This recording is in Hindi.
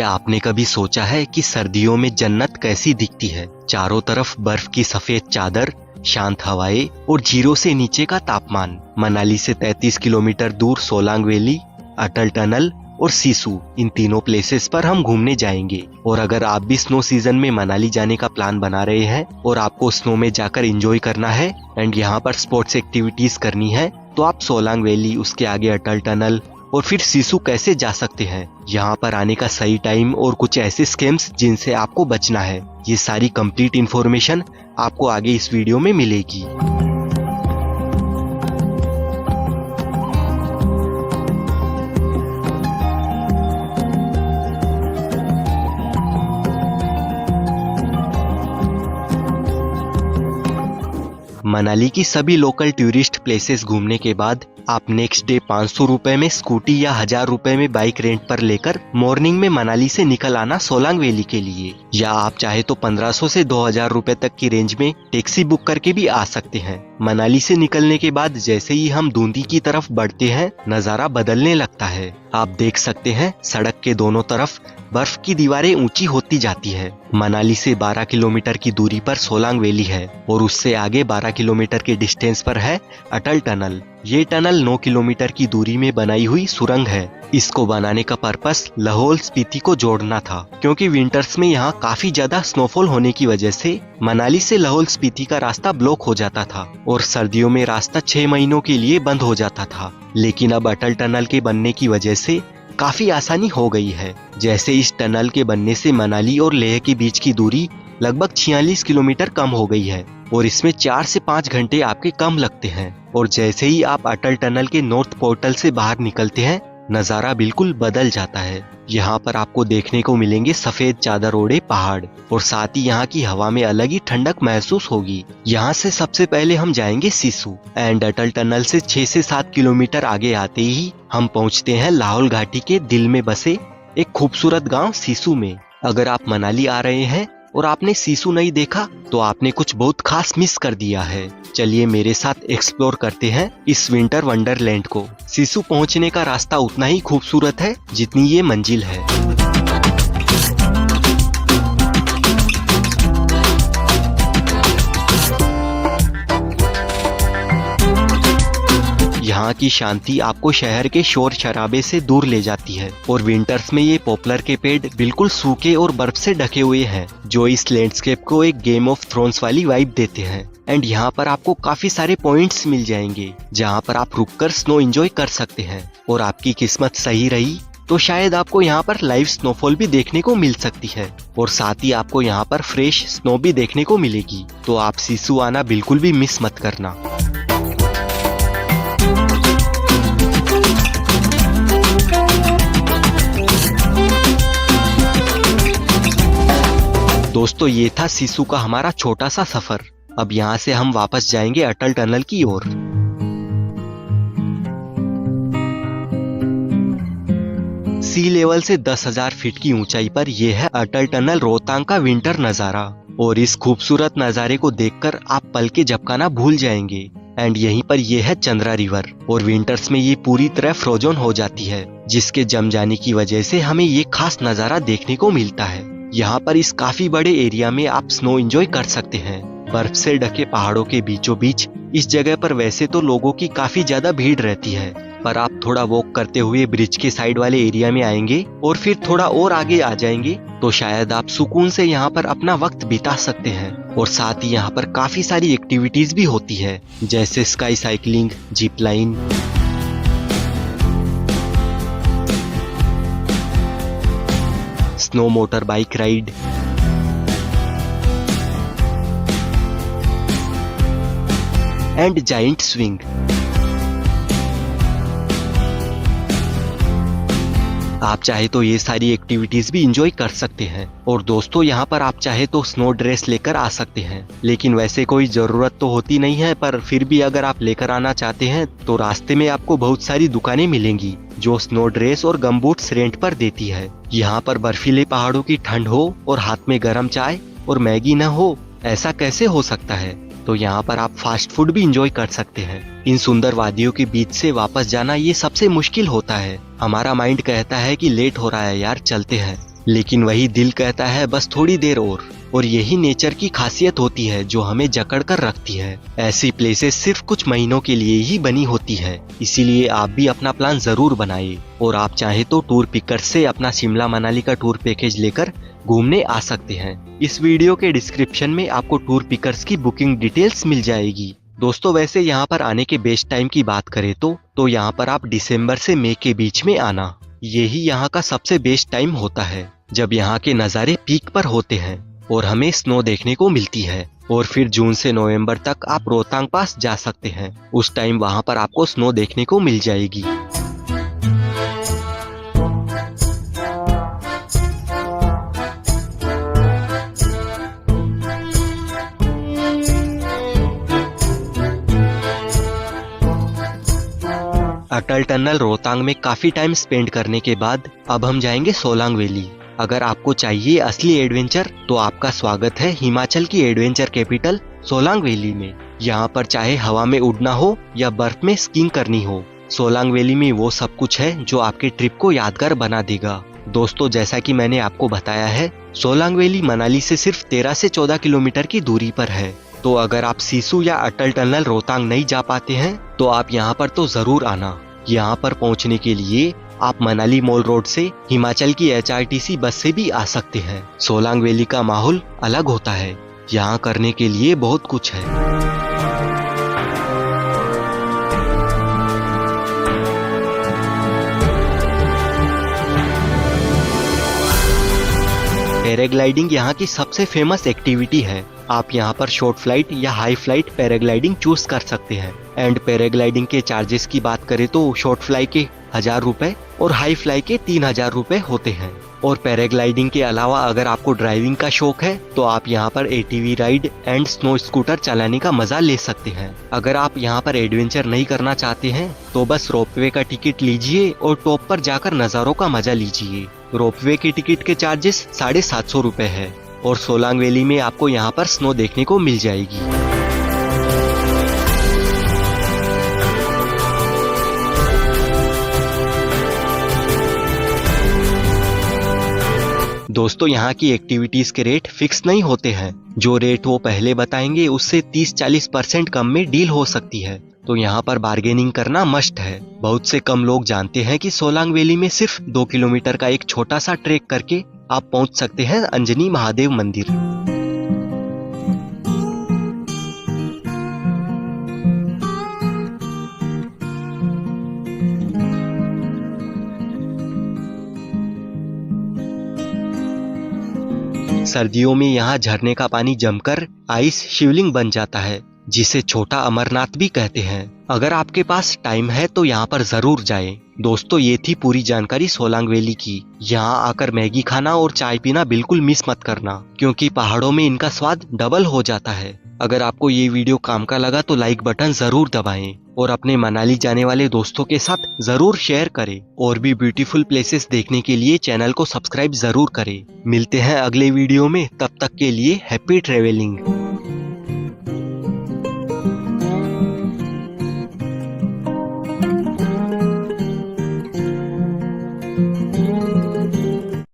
क्या आपने कभी सोचा है कि सर्दियों में जन्नत कैसी दिखती है? चारों तरफ बर्फ की सफेद चादर, शांत हवाएं और जीरो से नीचे का तापमान। मनाली से 33 किलोमीटर दूर सोलांग वैली, अटल टनल और सिसु, इन तीनों प्लेसेस पर हम घूमने जाएंगे। और अगर आप भी स्नो सीजन में मनाली जाने का प्लान बना रहे हैं और आपको स्नो में जाकर एंजॉय करना है एंड यहाँ पर स्पोर्ट्स एक्टिविटीज करनी है, तो आप सोलांग वैली, उसके आगे अटल टनल और फिर सिसु कैसे जा सकते हैं। यहाँ पर आने का सही टाइम और कुछ ऐसे स्कैम्स जिनसे आपको बचना है, ये सारी कंप्लीट इन्फॉर्मेशन आपको आगे इस वीडियो में मिलेगी। मनाली की सभी लोकल टूरिस्ट प्लेसेस घूमने के बाद आप नेक्स्ट डे 500 रुपए में स्कूटी या 1000 रुपए में बाइक रेंट पर लेकर मॉर्निंग में मनाली से निकल आना सोलांग वैली के लिए। या आप चाहे तो 1500 से 2000 रुपए तक की रेंज में टैक्सी बुक करके भी आ सकते हैं। मनाली से निकलने के बाद जैसे ही हम दूंदी की तरफ बढ़ते हैं, नजारा बदलने लगता है। आप देख सकते हैं सड़क के दोनों तरफ बर्फ की दीवारें ऊंची होती जाती है। मनाली से 12 किलोमीटर की दूरी पर सोलांग वैली है और उससे आगे 12 किलोमीटर के डिस्टेंस पर है अटल टनल। ये टनल 9 किलोमीटर की दूरी में बनाई हुई सुरंग है। इसको बनाने का पर्पस लाहौल स्पीति को जोड़ना था, क्योंकि विंटर्स में यहाँ काफी ज्यादा स्नोफॉल होने की वजह से मनाली से लाहौल स्पीति का रास्ता ब्लॉक हो जाता था और सर्दियों में रास्ता 6 महीनों के लिए बंद हो जाता था। लेकिन अब अटल टनल के बनने की वजह से काफी आसानी हो गई है। जैसे इस टनल के बनने से मनाली और लेह के बीच की दूरी लगभग 46 किलोमीटर कम हो गई है और इसमें 4 से 5 घंटे आपके कम लगते हैं। और जैसे ही आप अटल टनल के नॉर्थ पोर्टल से बाहर निकलते हैं, नजारा बिल्कुल बदल जाता है। यहाँ पर आपको देखने को मिलेंगे सफेद चादर ओढ़े पहाड़ और साथ ही यहाँ की हवा में अलग ही ठंडक महसूस होगी। यहाँ से सबसे पहले हम जाएंगे सिसु एंड अटल टनल से 6 से 7 किलोमीटर आगे आते ही हम पहुँचते हैं लाहौल घाटी के दिल में बसे एक खूबसूरत गाँव सिसु में। अगर आप मनाली आ रहे हैं और आपने सिसु नहीं देखा तो आपने कुछ बहुत खास मिस कर दिया है। चलिए मेरे साथ एक्सप्लोर करते हैं इस विंटर वंडरलैंड को। सिसु पहुंचने का रास्ता उतना ही खूबसूरत है जितनी ये मंजिल है। यहाँ की शांति आपको शहर के शोर शराबे से दूर ले जाती है और विंटर्स में ये पॉपुलर के पेड़ बिल्कुल सूखे और बर्फ से ढके हुए हैं, जो इस लैंडस्केप को एक गेम ऑफ थ्रोन्स वाली वाइब देते हैं। एंड यहाँ पर आपको काफी सारे पॉइंट्स मिल जाएंगे जहाँ पर आप रुककर स्नो एंजॉय कर सकते हैं। और आपकी किस्मत सही रही तो शायद आपको यहाँ पर लाइव स्नोफॉल भी देखने को मिल सकती है और साथ ही आपको यहाँ पर फ्रेश स्नो भी देखने को मिलेगी। तो आप सिसु आना बिल्कुल भी मिस मत करना। दोस्तों, ये था सिसु का हमारा छोटा सा सफर। अब यहाँ से हम वापस जाएंगे अटल टनल की ओर। सी लेवल से 10,000 फीट की ऊंचाई पर यह है अटल टनल रोहतांग का विंटर नजारा। और इस खूबसूरत नजारे को देखकर आप पल के झपकाना भूल जाएंगे। एंड यहीं पर यह है चंद्रा रिवर और विंटर्स में ये पूरी तरह फ्रोजन हो जाती है, जिसके जम जाने की वजह से हमें ये खास नजारा देखने को मिलता है। यहाँ पर इस काफी बड़े एरिया में आप स्नो एंजॉय कर सकते हैं। बर्फ से ढके पहाड़ों के बीचों बीच इस जगह पर वैसे तो लोगों की काफी ज्यादा भीड़ रहती है, पर आप थोड़ा वॉक करते हुए ब्रिज के साइड वाले एरिया में आएंगे और फिर थोड़ा और आगे आ जाएंगे तो शायद आप सुकून से यहाँ पर अपना वक्त बिता सकते हैं। और साथ ही यहाँ पर काफी सारी एक्टिविटीज भी होती है, जैसे sky cycling, zip line, snow motor bike ride, and giant swing. आप चाहे तो ये सारी एक्टिविटीज भी इंजॉय कर सकते हैं। और दोस्तों, यहाँ पर आप चाहे तो स्नो ड्रेस लेकर आ सकते हैं, लेकिन वैसे कोई जरूरत तो होती नहीं है, पर फिर भी अगर आप लेकर आना चाहते हैं तो रास्ते में आपको बहुत सारी दुकानें मिलेंगी जो स्नो ड्रेस और गमबूट्स रेंट पर देती है। यहाँ पर बर्फीले पहाड़ों की ठंड हो और हाथ में गर्म चाय और मैगी न हो, ऐसा कैसे हो सकता है? तो यहाँ पर आप फास्ट फूड भी इंजॉय कर सकते हैं। इन सुंदर वादियों के बीच से वापस जाना ये सबसे मुश्किल होता है। हमारा माइंड कहता है कि लेट हो रहा है यार, चलते हैं, लेकिन वही दिल कहता है बस थोड़ी देर और यही नेचर की खासियत होती है जो हमें जकड़ कर रखती है। ऐसी प्लेसेस सिर्फ कुछ महीनों के लिए ही बनी होती है, इसीलिए आप भी अपना प्लान जरूर बनाइए और आप चाहे तो टूर पिकर से अपना शिमला मनाली का टूर पैकेज लेकर घूमने आ सकते हैं। इस वीडियो के डिस्क्रिप्शन में आपको टूर पिकर्स की बुकिंग डिटेल्स मिल जाएगी। दोस्तों वैसे यहाँ पर आने के बेस्ट टाइम की बात करें तो यहाँ पर आप दिसंबर से मई के बीच में आना, यही यहाँ का सबसे बेस्ट टाइम होता है जब यहाँ के नज़ारे पीक पर होते हैं और हमें स्नो देखने को मिलती है। और फिर जून से नवंबर तक आप रोहतांग पास जा सकते हैं, उस टाइम वहाँ पर आपको स्नो देखने को मिल जाएगी। अटल टनल रोहतांग में काफी टाइम स्पेंड करने के बाद अब हम जाएंगे सोलांग वैली। अगर आपको चाहिए असली एडवेंचर तो आपका स्वागत है हिमाचल की एडवेंचर कैपिटल सोलांग वैली में। यहाँ पर चाहे हवा में उड़ना हो या बर्फ में स्कीइंग करनी हो, सोलांग वैली में वो सब कुछ है जो आपके ट्रिप को यादगार बना देगा। दोस्तों जैसा कि मैंने आपको बताया है, सोलांग वैली मनाली से सिर्फ 13 से 14 किलोमीटर की दूरी पर है। तो अगर आप सिसु या अटल टनल रोहतांग नहीं जा पाते हैं तो आप यहाँ पर तो जरूर आना। यहाँ पर पहुँचने के लिए आप मनाली मॉल रोड से हिमाचल की HRTC बस से भी आ सकते हैं। सोलांग वैली का माहौल अलग होता है, यहाँ करने के लिए बहुत कुछ है। पैराग्लाइडिंग यहाँ की सबसे फेमस एक्टिविटी है। आप यहाँ पर शॉर्ट फ्लाइट या हाई फ्लाइट पैराग्लाइडिंग चूज कर सकते हैं। एंड पैराग्लाइडिंग के चार्जेस की बात करें तो शॉर्ट फ्लाई के 1000 रुपए और हाई फ्लाई के 3000 रुपए होते हैं। और पैराग्लाइडिंग के अलावा अगर आपको ड्राइविंग का शौक है तो आप यहाँ पर ATV ride and snow scooter चलाने का मजा ले सकते हैं। अगर आप यहाँ पर एडवेंचर नहीं करना चाहते हैं तो बस रोपवे का टिकट लीजिए और टॉप पर जाकर नज़ारों का मजा लीजिए। रोपवे की टिकट के चार्जेस 750 रुपए है और सोलांग वैली में आपको यहाँ पर स्नो देखने को मिल जाएगी। दोस्तों यहाँ की एक्टिविटीज के रेट फिक्स नहीं होते हैं, जो रेट वो पहले बताएंगे उससे 30-40% कम में डील हो सकती है, तो यहाँ पर बार्गेनिंग करना मस्ट है। बहुत से कम लोग जानते हैं कि सोलांग वैली में सिर्फ 2 किलोमीटर का एक छोटा सा ट्रैक करके आप पहुँच सकते हैं अंजनी महादेव मंदिर। सर्दियों में यहाँ झरने का पानी जमकर आइस शिवलिंग बन जाता है, जिसे छोटा अमरनाथ भी कहते हैं। अगर आपके पास टाइम है तो यहाँ पर जरूर जाएं। दोस्तों ये थी पूरी जानकारी सोलांग वैली की। यहाँ आकर मैगी खाना और चाय पीना बिल्कुल मिस मत करना, क्योंकि पहाड़ों में इनका स्वाद डबल हो जाता है। अगर आपको ये वीडियो काम का लगा तो लाइक बटन जरूर दबाएं और अपने मनाली जाने वाले दोस्तों के साथ जरूर शेयर करें। और भी ब्यूटीफुल प्लेसेस देखने के लिए चैनल को सब्सक्राइब जरूर करें। मिलते हैं अगले वीडियो में, तब तक के लिए हैप्पी ट्रेवलिंग।